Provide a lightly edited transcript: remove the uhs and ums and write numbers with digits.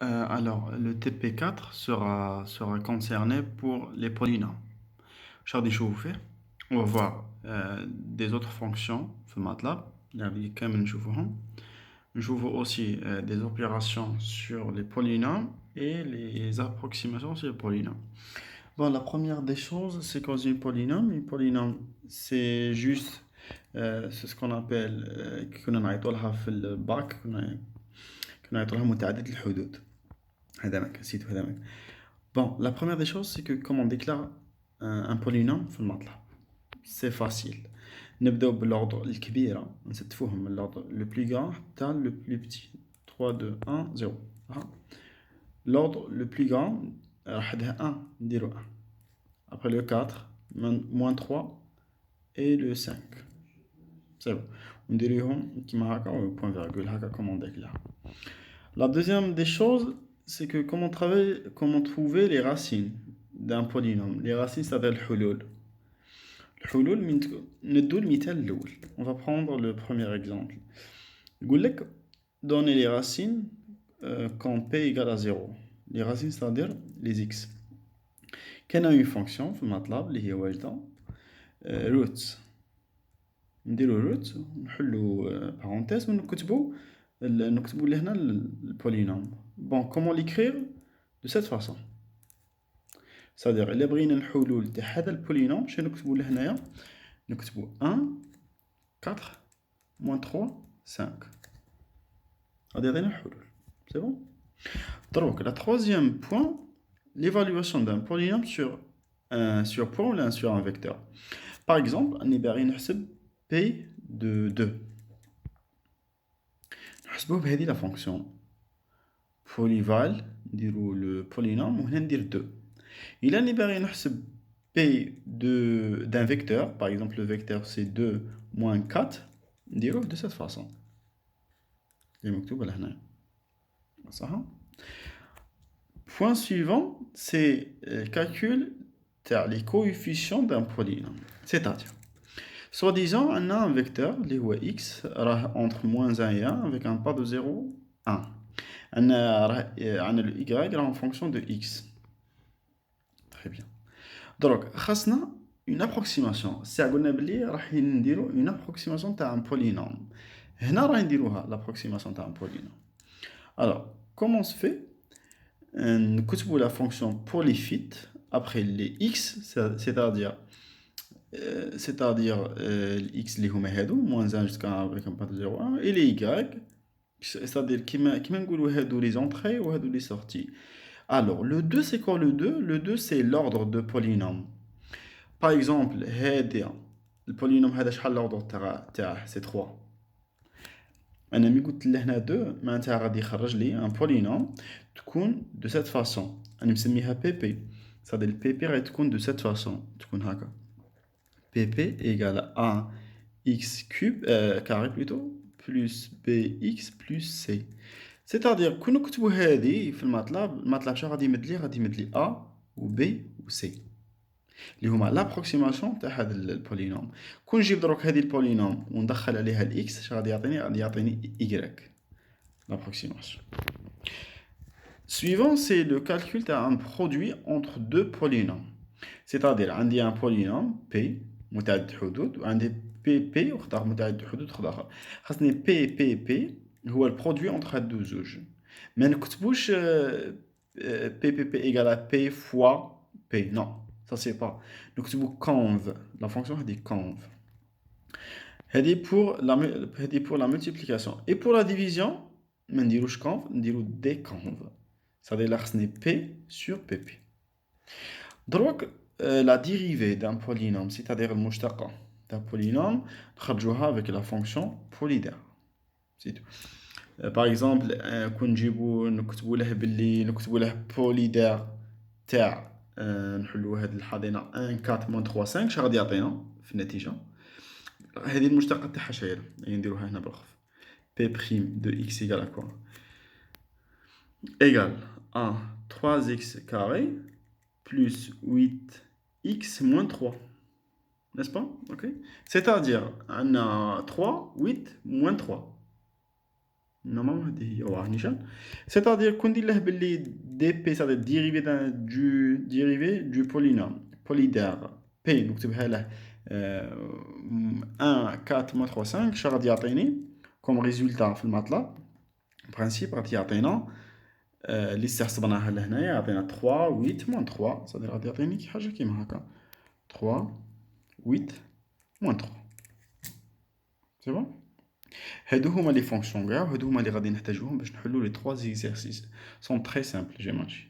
Alors, le TP4 sera concerné pour les polynômes. شغل يشوفوا فيه. On va voir des autres fonctions في MATLAB. اللي كامل نشوفوهم. نشوفوا aussi des opérations sur les polynômes et les approximations sur les polynômes. Bon, la première des choses, c'est qu'on dit polynôme. Un polynôme, c'est juste c'est ce qu'on appelle كنا نعيطوا في الباك كنا نعيطوا لها متعددة الحدود. هذا نسيت هذا. Bon, la première des choses, c'est que comme on déclare un polynôme في المطلب, c'est facile. نبداو بالordre الكبيرة نستفوهم من l'ordre le plus grand حتى le plus petit. 3, 2, 1, 0. L'ordre le plus grand راح عندها 1 نديرو 1. Après le 4, moins 3 et le 5. C'est bon. نديروهم كيما هكا و point virgule هكا comme on déclare. La deuxième des choses, c'est que comment trouver les racines d'un polynôme. Les racines, c'est-à-dire le hulul. Le hulul, ندو المثال الأول. On va prendre le premier exemple. يقول لك donner les racines quand p égale à 0. Les racines, c'est-à-dire les x. كان une fonction في MATLAB اللي هي واجدة roots. نديرو root نحلو parenthèse ونكتبو لهنا البولينوم. Bon, comment l'écrire? De cette façon. C'est-à-dire, إلا بغينا الحلول تاع هذا البولينوم شنو نكتبو لهنايا؟ نكتبو 1 4 moins 3 5. هذا يعطينا الحلول. C'est bon? Donc, la troisième point, l'évaluation d'un polynôme sur point ou sur un vecteur. Par exemple, أني باغي نحسب p de 2. نحسبوه بهذه la fonction polyval نديرو le polynôme وهنا ندير 2. إلا راني باغي نحسب p d'un vecteur, par exemple le vecteur c'est 2 moins 4, نديروه de cette façon. اللي مكتوبة لهنا. صح؟ Point suivant, c'est calcul les coefficients d'un polynôme. C'est-à-dire, soi-disant, on a un vecteur, x, entre moins 1 et 1, avec un pas de 0, 1. On a le y en fonction de x. Très bien. Donc, on a une approximation. Si on a une approximation d'un polynôme. On a l'approximation d'un polynôme. Alors, comment on se fait? On écoute la fonction polyfit après les x, c'est-à-dire x les moins 1 jusqu'à avec un pas de 0, 1, et les y, c'est-à-dire qui m'ont les entrées ou les sorties. Alors, le 2, c'est quoi le 2? Le 2, c'est l'ordre de polynôme. Par exemple, le polynôme, l'ordre c'est 3. أنا مي قلت لهنا 2 معناتها غادي يخرج لي ان بولينوم تكون دو سيت فاسون. أنا مسميها بي بي. صافي البي بي غادي تكون دو سيت فاسون تكون هكا. بي بي إيكال ا إكس كوب كاري بلوتو بلس بي إكس بلس سي. سيتادير كون نكتبو هادي في الماتلاب شنو غادي يمد لي؟ غادي يمد لي ا و بي و سي اللي هما لابروكسيماسيون تاع هذا البولينوم. كون نجيب دروك هذه البولينوم وندخل عليها الاكس اش غادي يعطيني؟ غادي يعطيني y l'approximation. Suivant, c'est le calcul d'un produit entre deux polynômes. C'est-à-dire عندي un polynôme p متعدد الحدود وعندي p واختار متعدد الحدود اخر. خاصني p هو البرودوي entre هاد دو زوج. ما نكتبوش p égale à p fois p. Non. Ça, c'est pas. Donc, c'est pour conv. La fonction est conv. C'est pour la multiplication. Et pour la division, on dit conv, on dit déconv. Ça veut dire que P sur PP. Donc, la dérivée d'un polynôme, c'est-à-dire le mouchtaqa d'un polynôme, on avec la fonction polydaire. C'est tout. Par exemple, quand نكتبوا له polydaire تاع نحلوا هاد الحاضنه 1 4 moins 3 5 اش غادي يعطينا في النتيجه؟ هذه المشتقه تاعها شايره يعني نديروها هنا بالخف بي بريم دو اكس ايغال ا كوا ايغال 1 3 اكس كاري plus 8x moins 3, n'est-ce pas? Ok. C'est-à-dire on a 3 8 moins 3 normalement هذه هي واحد نيشان. C'est-à-dire qu'on dit له باللي dp c'est-à-dire dérivé du polynôme polydère p نكتبها له 1 4 moins 3 5 شنو غادي يعطيني comme résultat في الماتلاب برانسيب غادي يعطينا اللي استحسبناها لهنايا يعطينا 3 8 moins 3 c'est-à-dire غادي يعطيني كي حاجه كيما هكا 3 8 moins 3 سي بون. هادو هما لي فونكسيون كاع، وهادو هما اللي غادي نحتاجوهم باش نحلو لي 3 زيكزارسيس سون تري سامبل جي ماتشي.